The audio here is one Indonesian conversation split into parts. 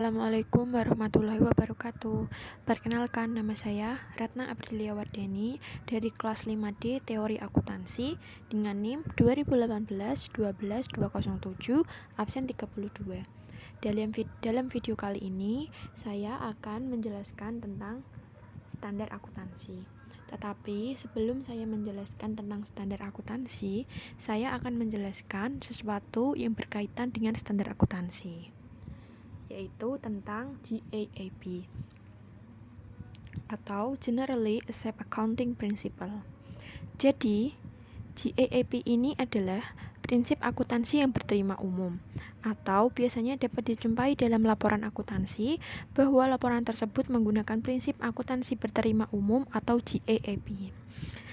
Assalamualaikum warahmatullahi wabarakatuh. Perkenalkan, nama saya Ratna Aprilia Wardeni dari kelas 5D Teori Akuntansi dengan NIM 2018-12-207 absen 32. Dalam video kali ini saya akan menjelaskan tentang standar akuntansi. Tetapi sebelum saya menjelaskan tentang standar akuntansi, saya akan menjelaskan sesuatu yang berkaitan dengan standar akuntansi, yaitu tentang GAAP atau Generally Accepted Accounting Principle. Jadi, GAAP ini adalah prinsip akuntansi yang berterima umum, atau biasanya dapat dijumpai dalam laporan akuntansi bahwa laporan tersebut menggunakan prinsip akuntansi berterima umum atau GAAP.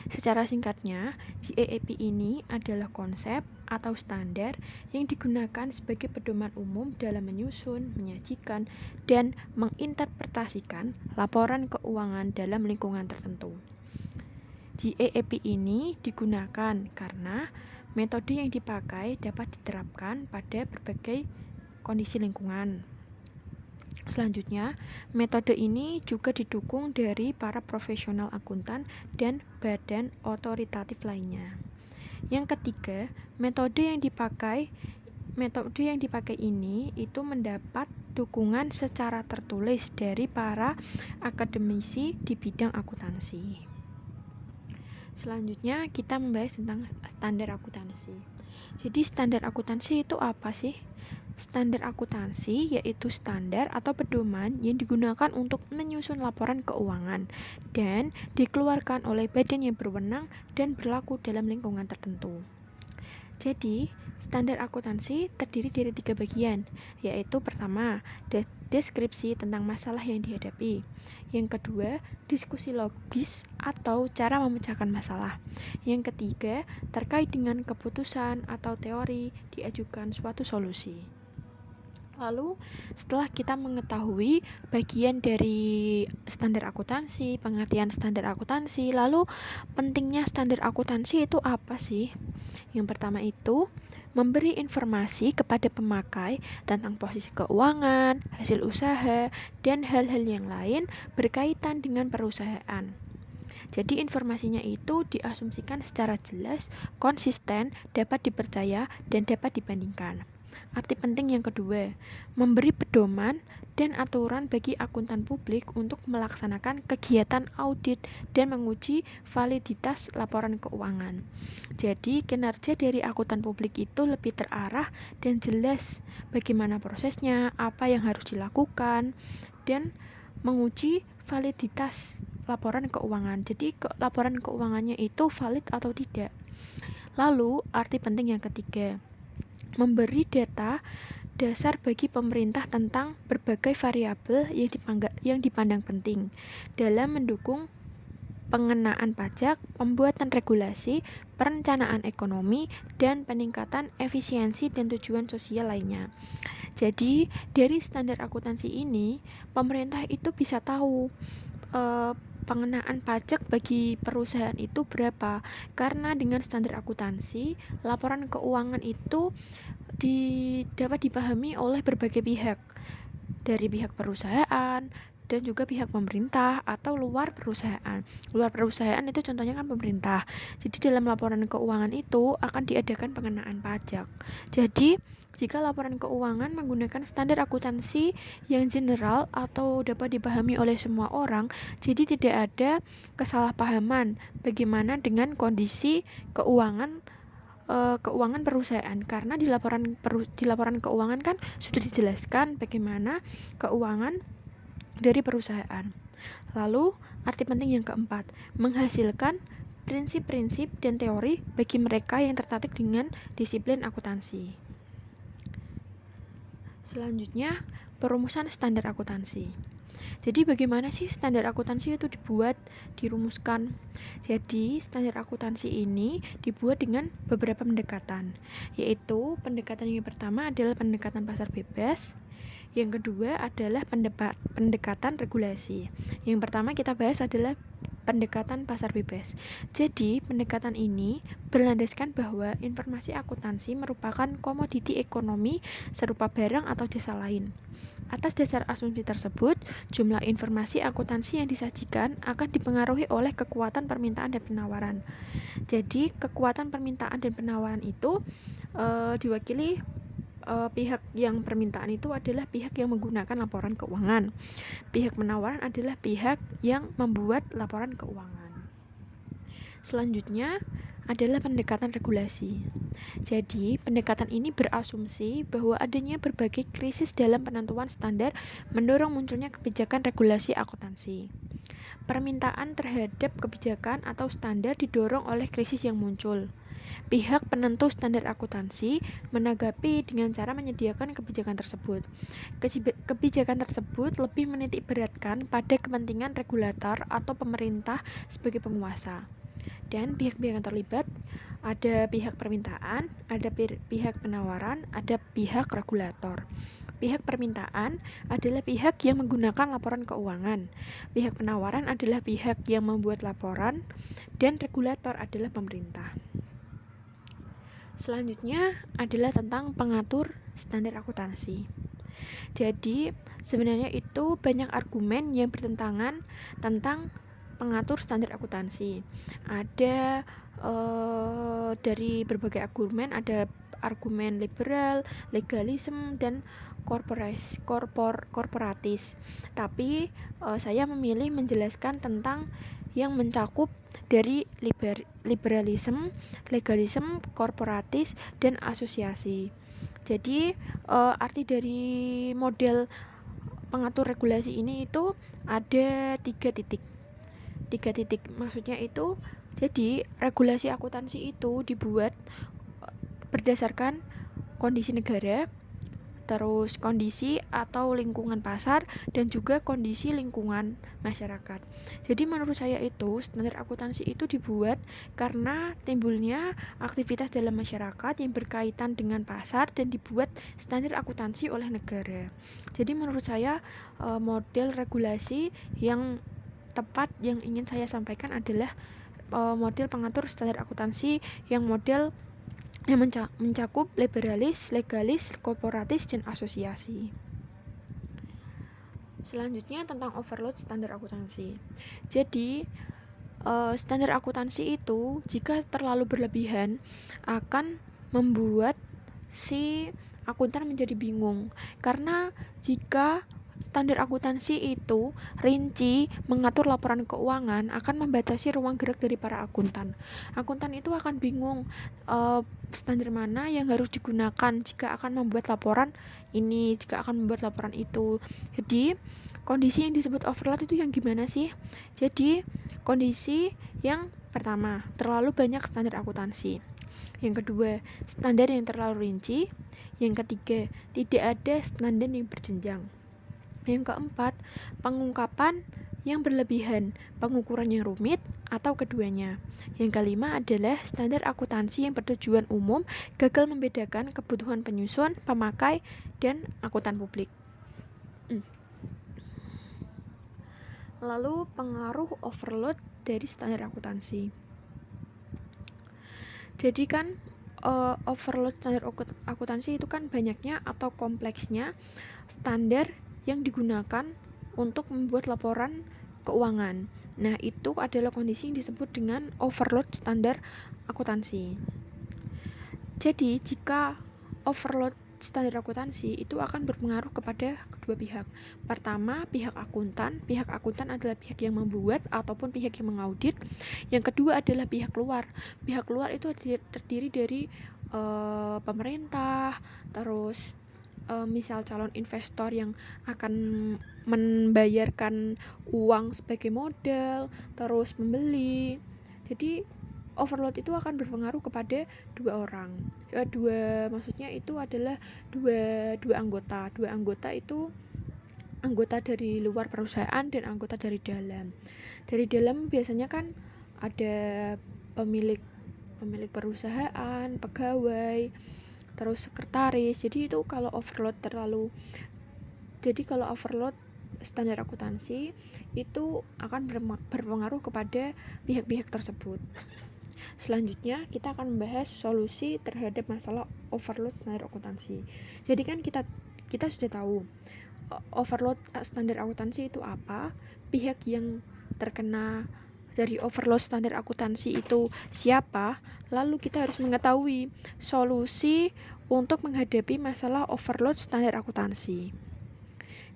Secara singkatnya, GAAP ini adalah konsep atau standar yang digunakan sebagai pedoman umum dalam menyusun, menyajikan, dan menginterpretasikan laporan keuangan dalam lingkungan tertentu. GAAP ini digunakan karena metode yang dipakai dapat diterapkan pada berbagai kondisi lingkungan. Selanjutnya, metode ini juga didukung dari para profesional akuntan dan badan otoritatif lainnya. Yang ketiga, metode yang dipakai ini itu mendapat dukungan secara tertulis dari para akademisi di bidang akuntansi. Selanjutnya, kita membahas tentang standar akuntansi. Jadi, standar akuntansi itu apa sih? Standar akuntansi yaitu standar atau pedoman yang digunakan untuk menyusun laporan keuangan dan dikeluarkan oleh badan yang berwenang dan berlaku dalam lingkungan tertentu. Jadi, standar akuntansi terdiri dari 3 bagian, yaitu pertama, deskripsi tentang masalah yang dihadapi. Yang kedua, diskusi logis atau cara memecahkan masalah. Yang ketiga, terkait dengan keputusan atau teori diajukan suatu solusi. Lalu, setelah kita mengetahui bagian dari standar akuntansi, pengertian standar akuntansi, lalu pentingnya standar akuntansi itu apa sih? Yang pertama itu memberi informasi kepada pemakai tentang posisi keuangan, hasil usaha, dan hal-hal yang lain berkaitan dengan perusahaan. Jadi informasinya itu diasumsikan secara jelas, konsisten, dapat dipercaya, dan dapat dibandingkan. Arti penting yang kedua, memberi pedoman dan aturan bagi akuntan publik untuk melaksanakan kegiatan audit dan menguji validitas laporan keuangan. Jadi, kinerja dari akuntan publik itu lebih terarah dan jelas bagaimana prosesnya, apa yang harus dilakukan, dan menguji validitas laporan keuangan. Jadi, laporan keuangannya itu valid atau tidak. Lalu, arti penting yang ketiga, memberi data dasar bagi pemerintah tentang berbagai variabel yang dipandang penting dalam mendukung pengenaan pajak, pembuatan regulasi, perencanaan ekonomi, dan peningkatan efisiensi dan tujuan sosial lainnya. Jadi, dari standar akuntansi ini, pemerintah itu bisa tahu pengenaan pajak bagi perusahaan itu berapa, karena dengan standar akuntansi laporan keuangan itu dapat dipahami oleh berbagai pihak, dari pihak perusahaan dan juga pihak pemerintah atau luar perusahaan. Luar perusahaan itu contohnya kan pemerintah. Jadi dalam laporan keuangan itu akan diadakan pengenaan pajak. Jadi jika laporan keuangan menggunakan standar akuntansi yang general atau dapat dipahami oleh semua orang, jadi tidak ada kesalahpahaman bagaimana dengan kondisi keuangan perusahaan, karena di laporan keuangan kan sudah dijelaskan bagaimana keuangan dari perusahaan. Lalu, arti penting yang keempat, menghasilkan prinsip-prinsip dan teori bagi mereka yang tertarik dengan disiplin akuntansi. Selanjutnya, perumusan standar akuntansi. Jadi bagaimana sih standar akuntansi itu dibuat, dirumuskan? Jadi standar akuntansi ini dibuat dengan beberapa pendekatan, yaitu pendekatan yang pertama adalah pendekatan pasar bebas, yang kedua adalah pendekatan regulasi. Yang pertama kita bahas adalah pendekatan pasar bebas. Jadi, pendekatan ini berlandaskan bahwa informasi akuntansi merupakan komoditi ekonomi serupa barang atau jasa lain. Atas dasar asumsi tersebut, jumlah informasi akuntansi yang disajikan akan dipengaruhi oleh kekuatan permintaan dan penawaran. Jadi, kekuatan permintaan dan penawaran itu diwakili pihak yang permintaan itu adalah pihak yang menggunakan laporan keuangan. Pihak penawaran adalah pihak yang membuat laporan keuangan. Selanjutnya adalah pendekatan regulasi. Jadi, pendekatan ini berasumsi bahwa adanya berbagai krisis dalam penentuan standar mendorong munculnya kebijakan regulasi akuntansi. Permintaan terhadap kebijakan atau standar didorong oleh krisis yang muncul. Pihak penentu standar akuntansi menanggapi dengan cara menyediakan kebijakan tersebut. Kebijakan tersebut lebih menitik beratkan pada kepentingan regulator atau pemerintah sebagai penguasa. Dan pihak-pihak yang terlibat ada pihak permintaan, ada pihak penawaran, ada pihak regulator. Pihak permintaan adalah pihak yang menggunakan laporan keuangan. Pihak penawaran adalah pihak yang membuat laporan, dan regulator adalah pemerintah. Selanjutnya adalah tentang pengatur standar akuntansi. Jadi, sebenarnya itu banyak argumen yang bertentangan tentang pengatur standar akuntansi. Ada dari berbagai argumen, ada argumen liberal, legalisme, dan korporatis. Tapi saya memilih menjelaskan tentang yang mencakup dari liberalisme, legalisme, korporatis, dan asosiasi. Jadi arti dari model pengatur regulasi ini itu ada 3 titik. Maksudnya itu, jadi regulasi akuntansi itu dibuat berdasarkan kondisi negara, terus kondisi atau lingkungan pasar, dan juga kondisi lingkungan masyarakat. Jadi menurut saya itu standar akuntansi itu dibuat karena timbulnya aktivitas dalam masyarakat yang berkaitan dengan pasar dan dibuat standar akuntansi oleh negara. Jadi menurut saya model regulasi yang tepat yang ingin saya sampaikan adalah model pengatur standar akuntansi yang model yang mencakup liberalis, legalis, korporatis, dan asosiasi. Selanjutnya tentang overload standar akuntansi. Jadi standar akuntansi itu jika terlalu berlebihan akan membuat si akuntan menjadi bingung, karena jika standar akuntansi itu rinci mengatur laporan keuangan akan membatasi ruang gerak dari para akuntan. Akuntan itu akan bingung standar mana yang harus digunakan jika akan membuat laporan ini, jika akan membuat laporan itu. Jadi kondisi yang disebut overload itu yang gimana sih? Jadi kondisi yang pertama, terlalu banyak standar akuntansi. Yang kedua, standar yang terlalu rinci. Yang ketiga, tidak ada standar yang berjenjang. Yang keempat, pengungkapan yang berlebihan, pengukuran yang rumit, atau keduanya. Yang kelima adalah standar akuntansi yang bertujuan umum, gagal membedakan kebutuhan penyusun, pemakai, dan akuntan publik. Lalu pengaruh overload dari standar akuntansi. Jadi kan overload standar akuntansi itu kan banyaknya atau kompleksnya standar yang digunakan untuk membuat laporan keuangan. Nah, itu adalah kondisi yang disebut dengan overload standar akuntansi. Jadi, jika overload standar akuntansi itu akan berpengaruh kepada kedua pihak. Pertama, pihak akuntan. Pihak akuntan adalah pihak yang membuat ataupun pihak yang mengaudit. Yang kedua adalah pihak luar. Pihak luar itu terdiri dari pemerintah, terus misal calon investor yang akan membayarkan uang sebagai modal, terus membeli. Jadi overload itu akan berpengaruh kepada maksudnya itu adalah dua anggota. Dua anggota itu anggota dari luar perusahaan dan anggota dari dalam. Dari dalam biasanya kan ada pemilik perusahaan, pegawai, terus sekretaris. Jadi itu kalau overload standar akuntansi itu akan berpengaruh kepada pihak-pihak tersebut. Selanjutnya kita akan membahas solusi terhadap masalah overload standar akuntansi. Jadi kan kita sudah tahu overload standar akuntansi itu apa, pihak yang terkena dari overload standar akuntansi itu siapa, lalu kita harus mengetahui solusi untuk menghadapi masalah overload standar akuntansi.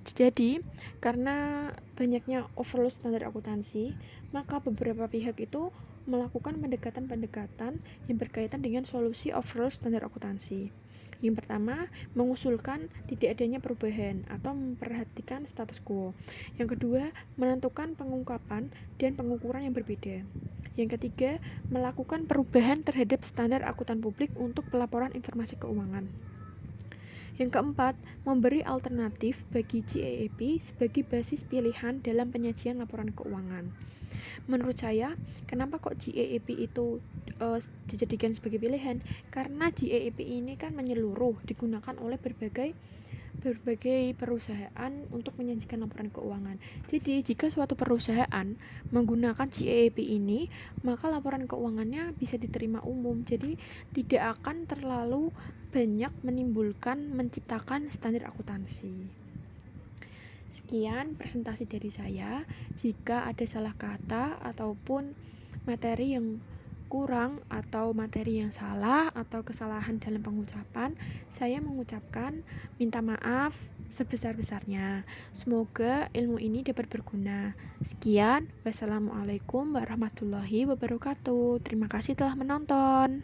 Jadi, karena banyaknya overload standar akuntansi, maka beberapa pihak itu melakukan pendekatan-pendekatan yang berkaitan dengan solusi overload standar akuntansi. Yang pertama, mengusulkan tidak adanya perubahan atau memperhatikan status quo. Yang kedua, menentukan pengungkapan dan pengukuran yang berbeda. Yang ketiga, melakukan perubahan terhadap standar akuntan publik untuk pelaporan informasi keuangan. Yang keempat, memberi alternatif bagi GAAP sebagai basis pilihan dalam penyajian laporan keuangan. Menurut saya, kenapa kok GAAP itu dijadikan sebagai pilihan? Karena GAAP ini kan menyeluruh, digunakan oleh berbagai perusahaan untuk menyajikan laporan keuangan. Jadi, jika suatu perusahaan menggunakan GAAP ini, maka laporan keuangannya bisa diterima umum. Jadi, tidak akan terlalu banyak menciptakan standar akuntansi. Sekian presentasi dari saya. Jika ada salah kata ataupun materi yang kurang atau materi yang salah atau kesalahan dalam pengucapan, saya mengucapkan minta maaf sebesar-besarnya. Semoga ilmu ini dapat berguna. Sekian, wassalamualaikum warahmatullahi wabarakatuh. Terima kasih telah menonton.